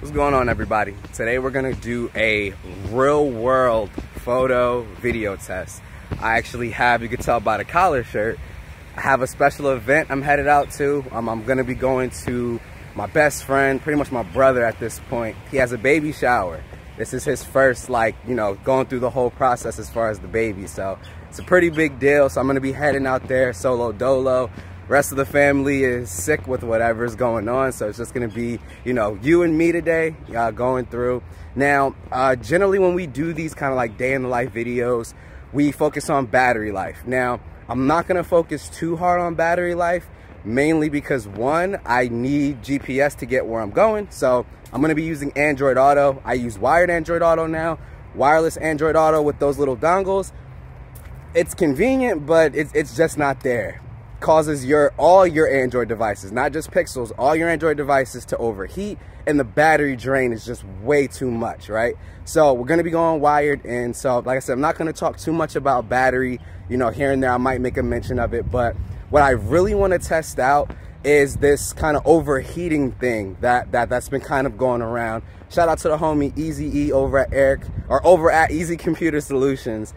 What's going on, everybody? Today we're gonna do a real world photo video test. I actually have, you can tell by the collar shirt, I have a special event I'm headed out to. I'm gonna be going to my best friend, pretty much my brother at this point. He has a baby shower. This is his first, going through the whole process as far as the baby. So it's a pretty big deal. So I'm gonna be heading out there solo dolo. Rest of the family is sick with whatever's going on, so it's just gonna be, you and me today going through. Now, generally when we do these kind of like day in the life videos, we focus on battery life. Now, I'm not gonna focus too hard on battery life, mainly because one, I need GPS to get where I'm going, so I'm gonna be using Android Auto. I use wired Android Auto now, wireless Android Auto with those little dongles. It's convenient, but it's just not there. Causes all your Android devices, not just Pixels, all your Android devices to overheat, and the battery drain is just way too much, right? So we're gonna be going wired, and so like I said, I'm not gonna talk too much about battery, here and there. I might make a mention of it, but what I really want to test out is this kind of overheating thing that's been kind of going around. Shout out to the homie Easy E over at Easy Computer Solutions.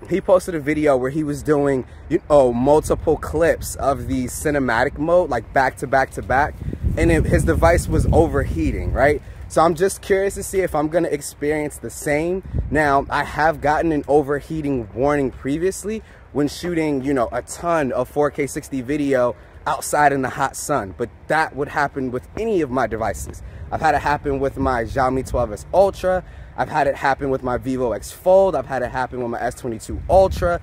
He posted a video where he was doing, multiple clips of the cinematic mode, like back to back to back, and his device was overheating, right? So I'm just curious to see if I'm gonna experience the same. Now, I have gotten an overheating warning previously when shooting, a ton of 4K 60 video outside in the hot sun, but that would happen with any of my devices. I've had it happen with my Xiaomi 12S Ultra. I've had it happen with my Vivo X Fold. I've had it happen with my S22 Ultra.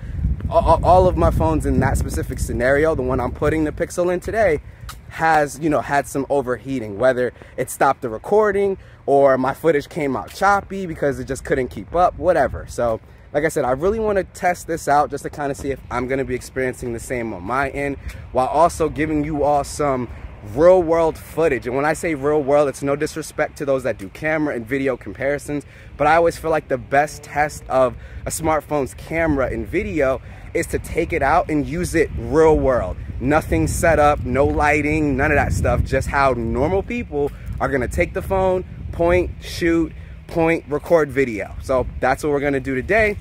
All of my phones in that specific scenario, the one I'm putting the Pixel in today, has, had some overheating, whether it stopped the recording or my footage came out choppy because it just couldn't keep up, whatever. So, like I said, I really want to test this out just to kind of see if I'm going to be experiencing the same on my end, while also giving you all some real world footage. And when I say real world, it's no disrespect to those that do camera and video comparisons, but I always feel like the best test of a smartphone's camera and video is to take it out and use it real world. Nothing set up, no lighting, none of that stuff, just how normal people are going to take the phone, point, shoot, point, record video. So that's what we're going to do today.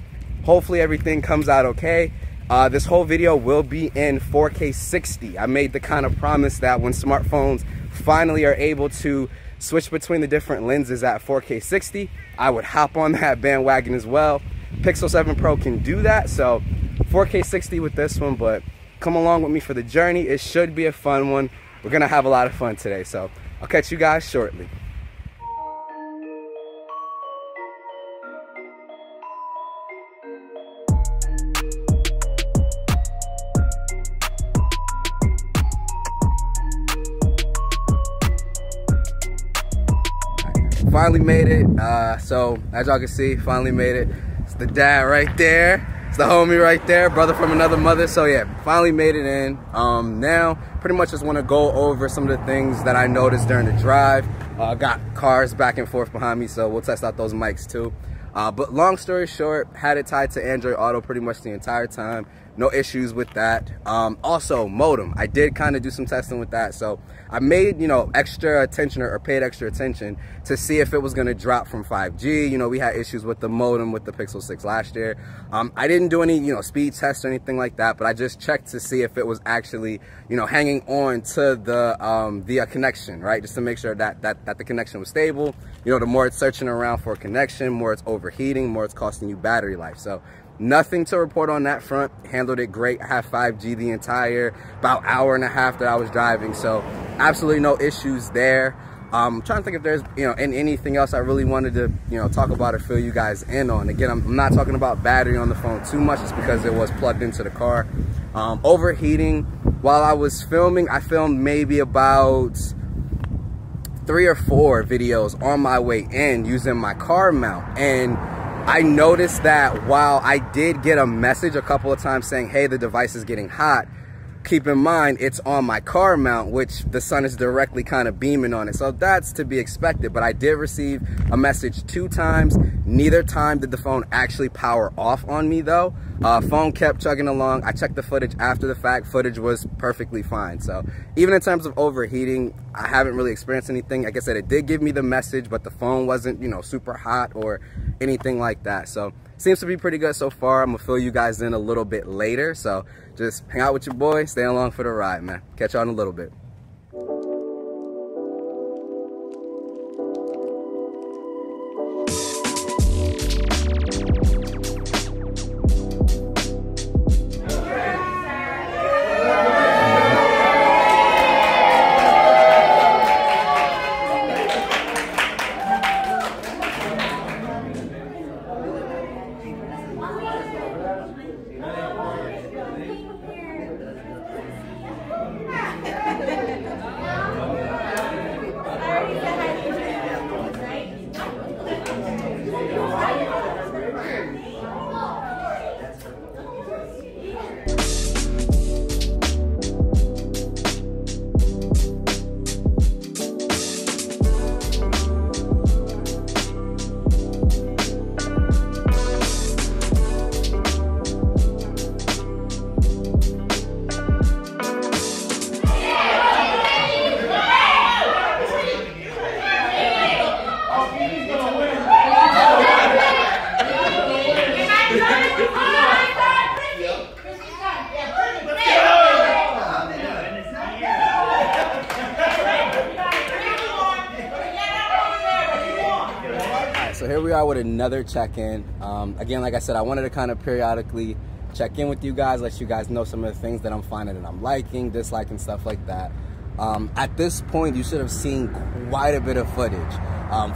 Hopefully everything comes out okay. This whole video will be in 4K 60. I made the kind of promise that when smartphones finally are able to switch between the different lenses at 4K 60, I would hop on that bandwagon as well. Pixel 7 Pro can do that, so 4K 60 with this one, but come along with me for the journey. It should be a fun one. We're gonna have a lot of fun today, so I'll catch you guys shortly. Finally made it. So as y'all can see, finally made it. It's the dad right there. It's the homie right there, brother from another mother. So yeah, finally made it in. Now pretty much just want to go over some of the things that I noticed during the drive. Got cars back and forth behind me, so we'll test out those mics too. But long story short, had it tied to Android Auto pretty much the entire time. No issues with that. Also, modem. I did kind of do some testing with that. So I made, extra attention or paid extra attention to see if it was going to drop from 5G. We had issues with the modem with the Pixel 6 last year. I didn't do any, speed tests or anything like that, but I just checked to see if it was actually, hanging on to the connection, right? Just to make sure that the connection was stable. The more it's searching around for a connection, more it's overheating, more it's costing you battery life. So nothing to report on that front. Handled it great. I had 5G the entire about hour and a half that I was driving, so absolutely no issues there. I'm trying to think if there's anything else I really wanted to talk about or fill you guys in on. Again, I'm not talking about battery on the phone too much, just because it was plugged into the car. Overheating. While I was filming, I filmed maybe about 3 or 4 videos on my way in using my car mount, and I noticed that while I did get a message a couple of times saying, hey, the device is getting hot, keep in mind it's on my car mount, which the sun is directly kind of beaming on it, so that's to be expected. But I did receive a message 2 times. Neither time did the phone actually power off on me though. Phone kept chugging along. I checked the footage after the fact. Footage was perfectly fine. So even in terms of overheating, I haven't really experienced anything. Like I said, it did give me the message, but the phone wasn't, you know, super hot or anything like that. So seems to be pretty good so far. I'm gonna fill you guys in a little bit later. So just hang out with your boy, stay along for the ride, man. Catch y'all in a little bit. So here we are with another check-in. Again, like I said, I wanted to kind of periodically check in with you guys, let you guys know some of the things that I'm finding that I'm liking, disliking, stuff like that. At this point, you should have seen quite a bit of footage.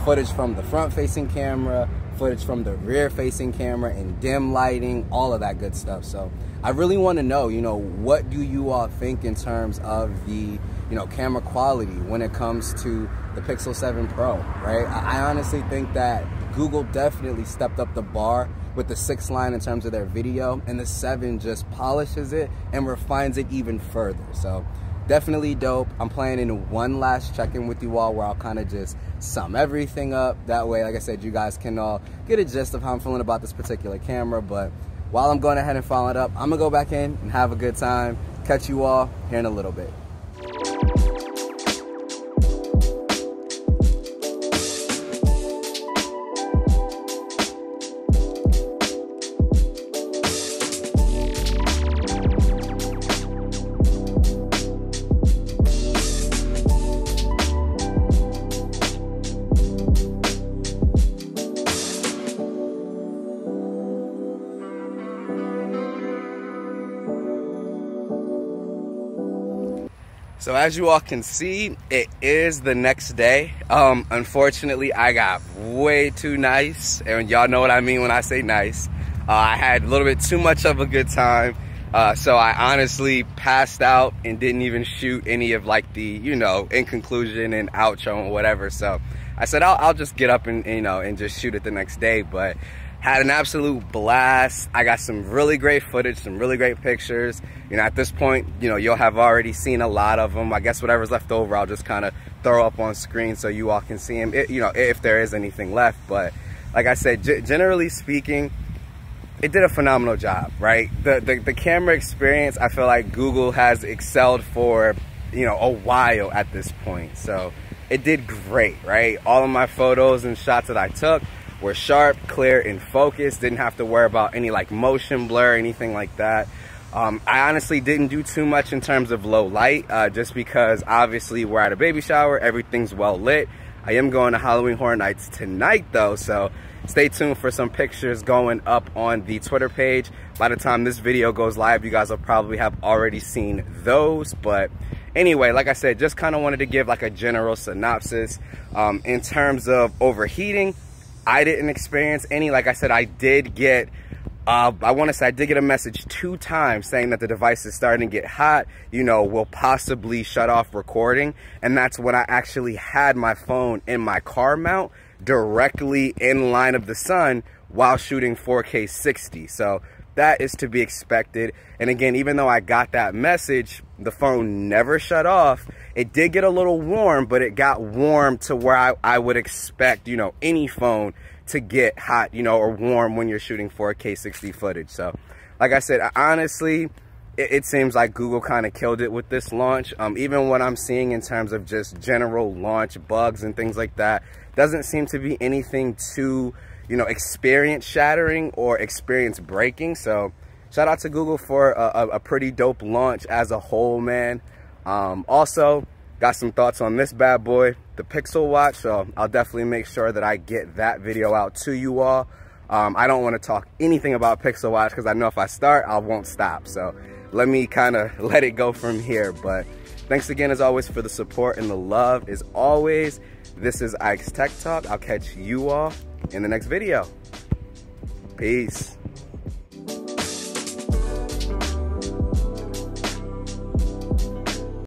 Footage from the front-facing camera, footage from the rear-facing camera, and dim lighting, all of that good stuff. So I really want to know, you know, what do you all think in terms of the, you know, camera quality when it comes to the Pixel 7 Pro, right? I honestly think that Google definitely stepped up the bar with the 6 line in terms of their video, and the 7 just polishes it and refines it even further. So definitely dope. I'm planning in one last check-in with you all where I'll kind of just sum everything up. That way, like I said, you guys can all get a gist of how I'm feeling about this particular camera. But while I'm going ahead and following it up, I'm gonna go back in and have a good time. Catch you all here in a little bit. So as you all can see, it is the next day. Unfortunately, I got way too nice, and y'all know what I mean when I say nice. I had a little bit too much of a good time, so I honestly passed out and didn't even shoot any of like the, you know, in conclusion and outro and whatever. So I said I'll just get up and, you know, and just shoot it the next day. But had an absolute blast. I got some really great footage, some really great pictures. You know, at this point, you know, you'll have already seen a lot of them. I guess whatever's left over, I'll just kind of throw up on screen so you all can see them, you know, if there is anything left. But like I said, generally speaking, it did a phenomenal job, right? The camera experience, I feel like Google has excelled for, you know, a while at this point. So it did great, right? All of my photos and shots that I took were sharp, clear, and focused. Didn't have to worry about any like motion blur, anything like that. I honestly didn't do too much in terms of low light, just because obviously we're at a baby shower, everything's well lit. I am going to Halloween Horror Nights tonight though, so stay tuned for some pictures going up on the Twitter page. By the time this video goes live, you guys will probably have already seen those. But anyway, like I said, just kind of wanted to give like a general synopsis. In terms of overheating, I didn't experience any. Like I said, I did get I want to say I did get a message 2 times saying that the device is starting to get hot, you know, will possibly shut off recording. And that's when I actually had my phone in my car mount directly in line of the sun while shooting 4K 60. So that is to be expected. And again, even though I got that message, the phone never shut off. It did get a little warm, but it got warm to where I would expect, you know, any phone to get hot, you know, or warm when you're shooting 4K 60 footage. So like I said, honestly, it seems like Google kind of killed it with this launch. Even what I'm seeing in terms of just general launch bugs and things like that doesn't seem to be anything too, you know, experience shattering or experience breaking. So shout out to Google for a pretty dope launch as a whole, man. Also got some thoughts on this bad boy, the Pixel Watch. So I'll definitely make sure that I get that video out to you all. I don't want to talk anything about Pixel Watch because I know if I start, I won't stop. So let me kind of let it go from here. But thanks again, as always, for the support and the love. As always, this is Ike's Tech Talk. I'll catch you all in the next video. Peace.